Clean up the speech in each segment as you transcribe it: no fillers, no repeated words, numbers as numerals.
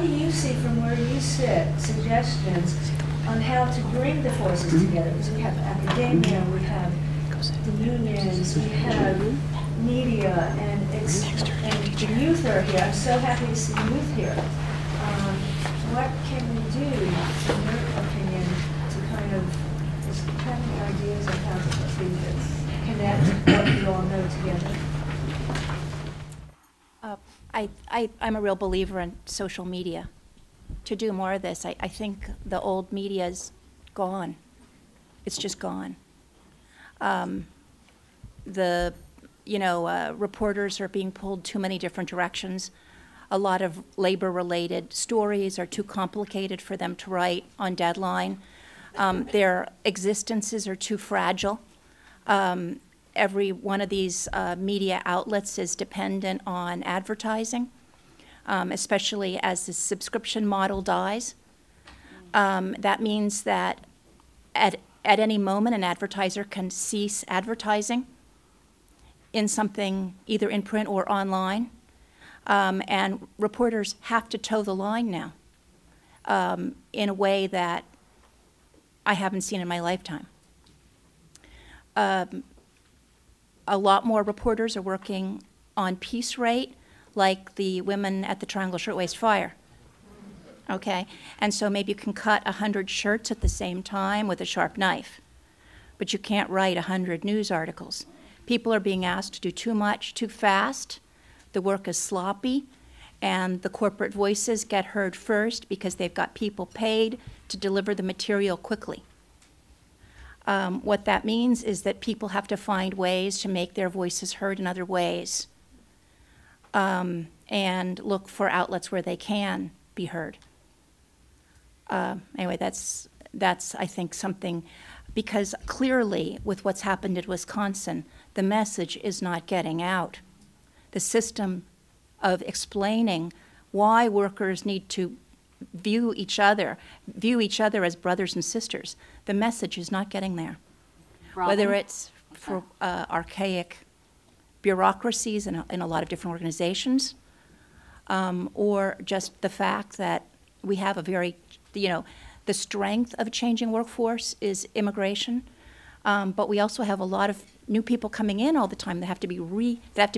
do you see from where you sit suggestions on how to bring the forces together? Because we have academia, we have the unions, we have media, and the youth are here. I'm so happy to see youth here. What can we do, in your opinion, to kind of just have any ideas of how to connect what you all know together? I'm a real believer in social media. To do more of this, I think the old media's gone. It's just gone. Reporters are being pulled too many different directions. A lot of labor-related stories are too complicated for them to write on deadline. Their existences are too fragile. Every one of these media outlets is dependent on advertising, especially as the subscription model dies. That means that at any moment an advertiser can cease advertising in something either in print or online. And reporters have to toe the line now in a way that I haven't seen in my lifetime. A lot more reporters are working on piece rate, like the women at the Triangle Shirtwaist Fire. Okay, and so maybe you can cut 100 shirts at the same time with a sharp knife, but you can't write 100 news articles. People are being asked to do too much, too fast. The work is sloppy, and the corporate voices get heard first because they've got people paid to deliver the material quickly. What that means is that people have to find ways to make their voices heard in other ways, and look for outlets where they can be heard. Anyway, that's I think something, because clearly with what's happened in Wisconsin, the message is not getting out. The system of explaining why workers need to view each other as brothers and sisters, the message is not getting there. Robyn? Whether it's for archaic bureaucracies in a lot of different organizations, or just the fact that we have a very, the strength of a changing workforce is immigration, but we also have a lot of new people coming in all the time that have to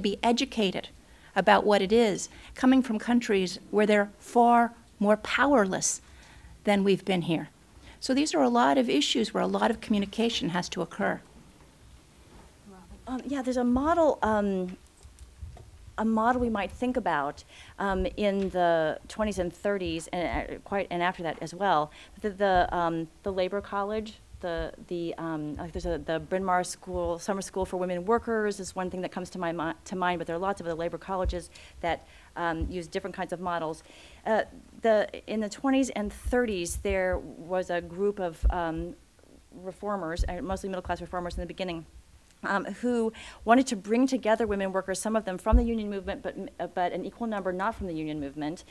be educated about what it is, coming from countries where they're far more powerless than we've been here. So these are a lot of issues where a lot of communication has to occur. Yeah, there's a model we might think about in the 20s and 30s, and after that as well. The Labor College, there's the Bryn Mawr School, Summer School for Women Workers is one thing that comes to mind, but there are lots of other labor colleges that use different kinds of models. In the 20s and 30s, there was a group of reformers, mostly middle-class reformers in the beginning, who wanted to bring together women workers, some of them from the union movement, but an equal number not from the union movement,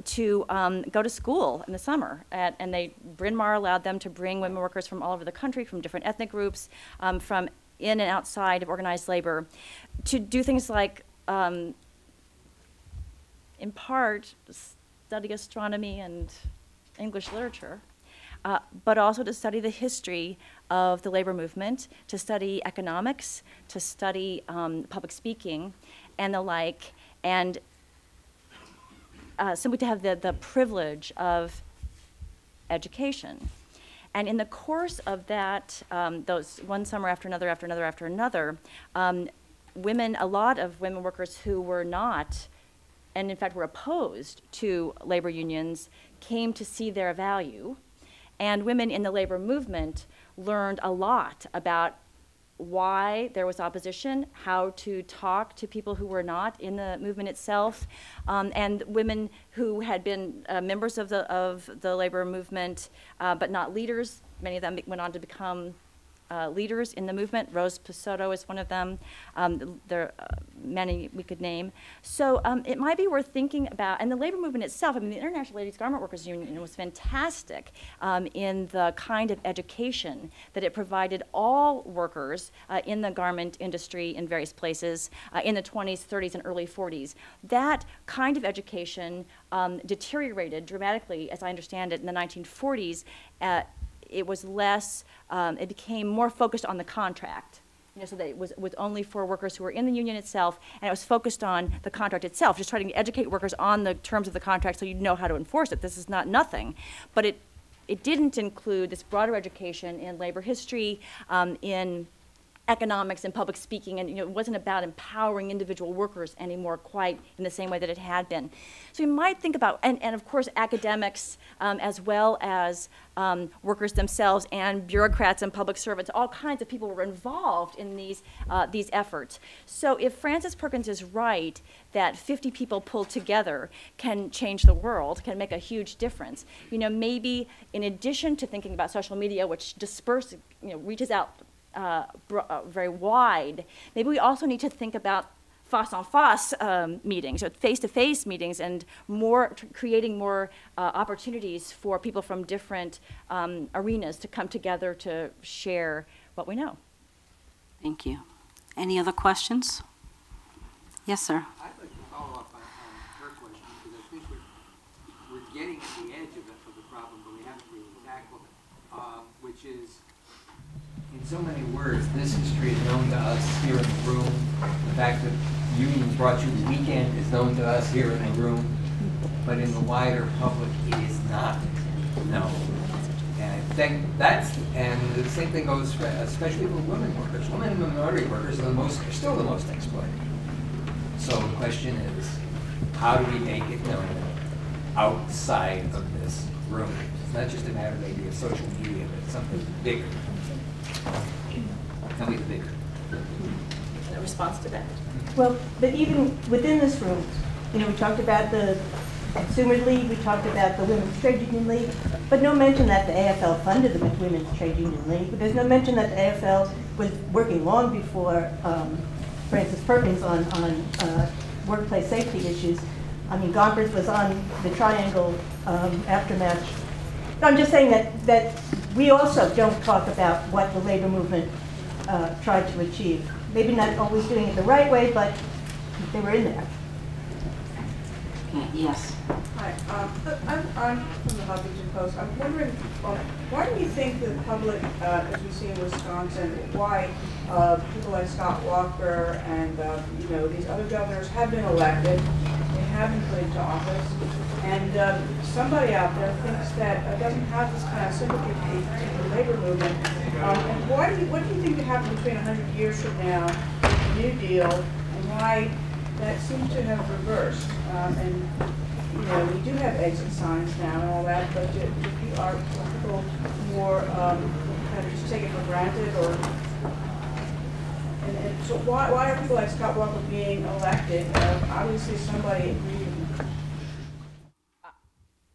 to go to school in the summer. And Bryn Mawr allowed them to bring women workers from all over the country, from different ethnic groups, from in and outside of organized labor, to do things like, in part, study astronomy and English literature, but also to study the history of the labor movement, to study economics, to study public speaking, and the like, and simply to have the privilege of education. And in the course of that, those one summer after another, after another, after another, a lot of women workers who were not, and in fact were opposed to labor unions, came to see their value. And women in the labor movement learned a lot about why there was opposition, how to talk to people who were not in the movement itself, and women who had been members of the labor movement, but not leaders. Many of them went on to become leaders in the movement. Rose Pessoto is one of them. There are many we could name. So it might be worth thinking about, and the labor movement itself, I mean, the International Ladies Garment Workers Union was fantastic in the kind of education that it provided all workers in the garment industry in various places in the 20s, 30s, and early 40s. That kind of education deteriorated dramatically, as I understand it, in the 1940s. It was less, it became more focused on the contract. So that it was only for workers who were in the union itself, and it was focused on the contract itself, just trying to educate workers on the terms of the contract so you'd know how to enforce it. This is not nothing. But it didn't include this broader education in labor history, in economics and public speaking, and it wasn't about empowering individual workers anymore quite in the same way that it had been. So you might think about, and of course academics as well as workers themselves and bureaucrats and public servants, all kinds of people were involved in these efforts. So if Frances Perkins is right that 50 people pulled together can change the world, can make a huge difference, maybe in addition to thinking about social media, which disperses, reaches out very wide, maybe we also need to think about face-en-face meetings, or face-to-face meetings, and creating more opportunities for people from different arenas to come together to share what we know. Thank you. Any other questions? Yes, sir. I'd like to follow up on her question, because I think we're getting to the edge of the problem, but we haven't really tackled it, which is, in so many words, this history is known to us here in the room. The fact that unions brought you the weekend is known to us here in the room, but in the wider public, it is not known. And I think and the same thing goes especially for women workers. Women and minority workers are still the most exploited. So the question is, how do we make it known outside of this room? It's not just a matter maybe of social media, but something bigger. Tell me the bigger. A response to that? Well, but even within this room, we talked about the Consumers League, we talked about the Women's Trade Union League, but no mention that the AFL funded the Women's Trade Union League. But there's no mention that the AFL was working long before Frances Perkins on workplace safety issues. I mean, Gompers was on the Triangle aftermatch. I'm just saying that we also don't talk about what the labor movement tried to achieve. Maybe not always doing it the right way, but they were in there. Yes. Hi, I'm from the Huffington Post. I'm wondering, why do you think the public, as we see in Wisconsin, why people like Scott Walker and these other governors have been elected, they have been put into office, and somebody out there thinks that doesn't have this kind of sympathy to the labor movement. And what do you think could happen between 100 years from now with the New Deal, and why that seems to have reversed? And we do have exit signs now and all that, but are people more kind of just take it for granted, or? And so why are people like Scott Walker being elected? Obviously, somebody agreed.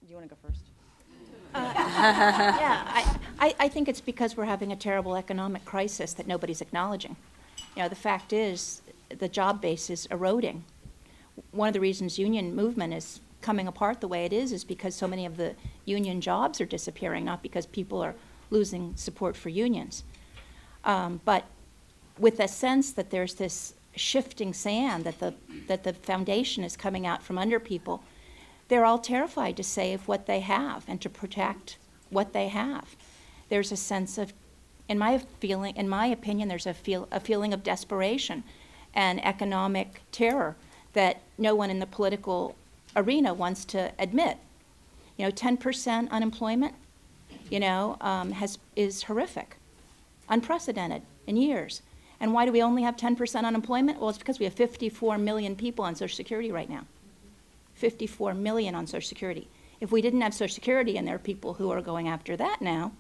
Do you want to go first? Yeah, I think it's because we're having a terrible economic crisis that nobody's acknowledging. The fact is the job base is eroding. One of the reasons union movement is coming apart the way it is because so many of the union jobs are disappearing, not because people are losing support for unions. But with a sense that there's this shifting sand, that the foundation is coming out from under people, they're all terrified to save what they have and to protect what they have. There's a sense of, in my opinion, there's a feeling of desperation and economic terror that no one in the political arena wants to admit. 10% unemployment, is horrific, unprecedented in years. And why do we only have 10% unemployment? Well, it's because we have 54 million people on Social Security right now. 54 million on Social Security. If we didn't have Social Security, and there are people who are going after that now,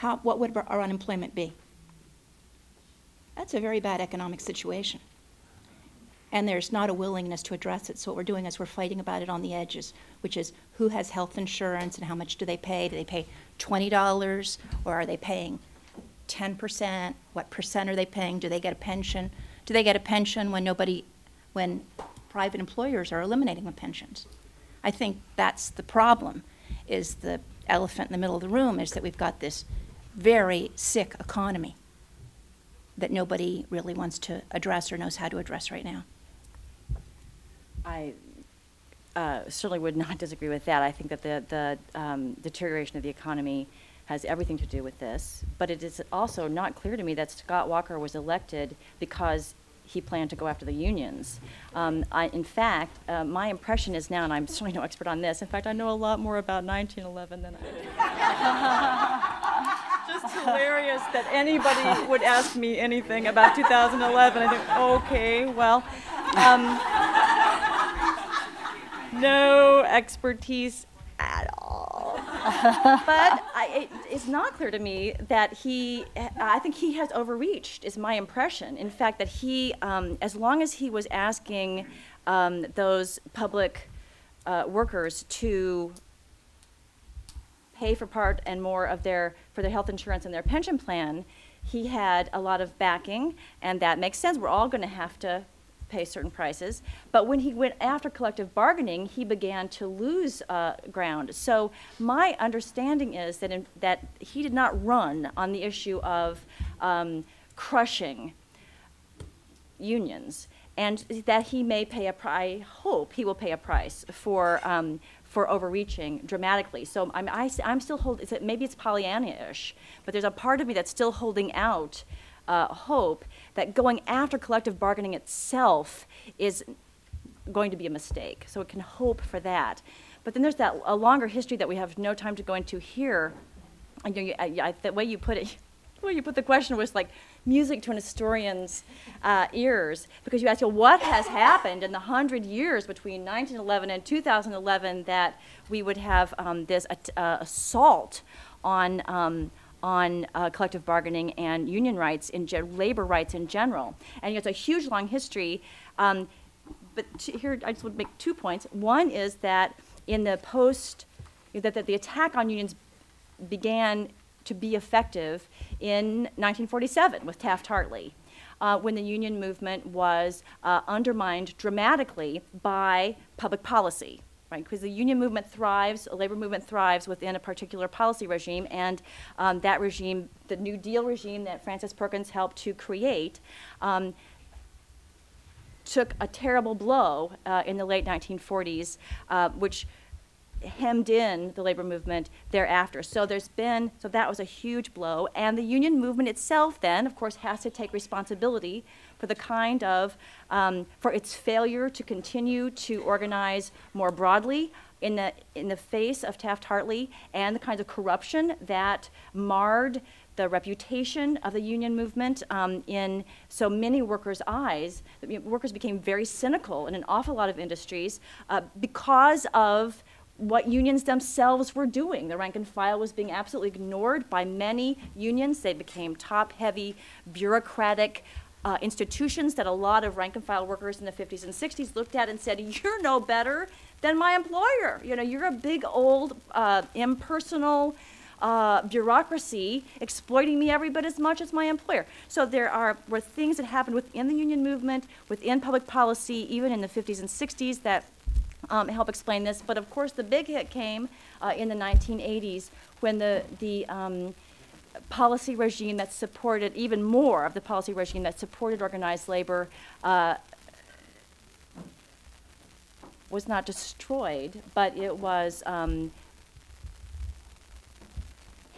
what would our unemployment be? That's a very bad economic situation. And there's not a willingness to address it. So what we're doing is we're fighting about it on the edges, which is who has health insurance and how much do they pay? Do they pay $20 or are they paying 10%? What percent are they paying? Do they get a pension? Do they get a pension when private employers are eliminating the pensions? I think that's the problem, is the elephant in the middle of the room, is that we've got this very sick economy that nobody really wants to address or knows how to address right now. I certainly would not disagree with that. I think that the deterioration of the economy has everything to do with this, but it is also not clear to me that Scott Walker was elected because he planned to go after the unions. In fact, my impression is now, and I'm certainly no expert on this, in fact, I know a lot more about 1911 than I do. Just hilarious that anybody would ask me anything about 2011. I think, okay, well, no expertise at all. But it's not clear to me that I think he has overreached, is my impression. In fact, that he, as long as he was asking those public workers to pay for part and more of their health insurance and their pension plan, he had a lot of backing, and that makes sense. We're all going to have to pay certain prices. But when he went after collective bargaining, he began to lose ground. So my understanding is that he did not run on the issue of crushing unions, and that he may pay I hope he will pay a price for overreaching dramatically. So I'm still holding, maybe it's Pollyanna-ish, but there's a part of me that's still holding out hope that going after collective bargaining itself is going to be a mistake. So it can hope for that. But then there's a longer history that we have no time to go into here. And the way you put it, the way you put the question was like music to an historian's ears, because you ask, what has happened in the 100 years between 1911 and 2011 that we would have this assault on collective bargaining and union rights, labor rights in general. And it's a huge, long history. But here, I just want to make 2 points. One is that in the that the attack on unions began to be effective in 1947 with Taft-Hartley, when the union movement was undermined dramatically by public policy. Right, because the union movement thrives, a labor movement thrives within a particular policy regime, and that regime, the New Deal regime that Francis Perkins helped to create, took a terrible blow in the late 1940s, which hemmed in the labor movement thereafter. So that was a huge blow, and the union movement itself then, of course, has to take responsibility for the kind of, for its failure to continue to organize more broadly in the face of Taft-Hartley, and the kinds of corruption that marred the reputation of the union movement in so many workers' eyes. Workers became very cynical in an awful lot of industries because of what unions themselves were doing. The rank and file was being absolutely ignored by many unions. They became top-heavy, bureaucratic institutions that a lot of rank and file workers in the 50s and 60s looked at and said, you're no better than my employer. You know, you're a big old impersonal bureaucracy exploiting me every bit as much as my employer. So there were things that happened within the union movement, within public policy, even in the 50s and 60s that help explain this. But of course the big hit came in the 1980s when the policy regime that supported, even more of the policy regime that supported organized labor was not destroyed, but it was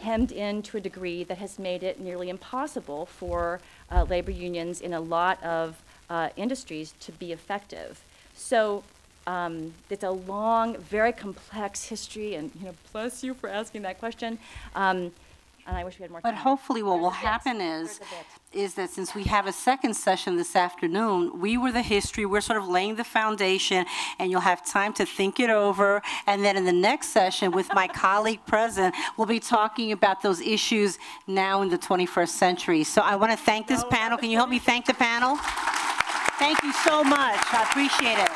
hemmed in to a degree that has made it nearly impossible for labor unions in a lot of industries to be effective. So it's a long, very complex history, and bless you for asking that question. And I wish we had more time. But hopefully what will happen is that since we have a second session this afternoon, we were the history, we're sort of laying the foundation, and you'll have time to think it over. And then in the next session with my colleague present, we'll be talking about those issues now in the 21st century. So I want to thank this panel. Can you help me thank the panel? Thank you so much. I appreciate it.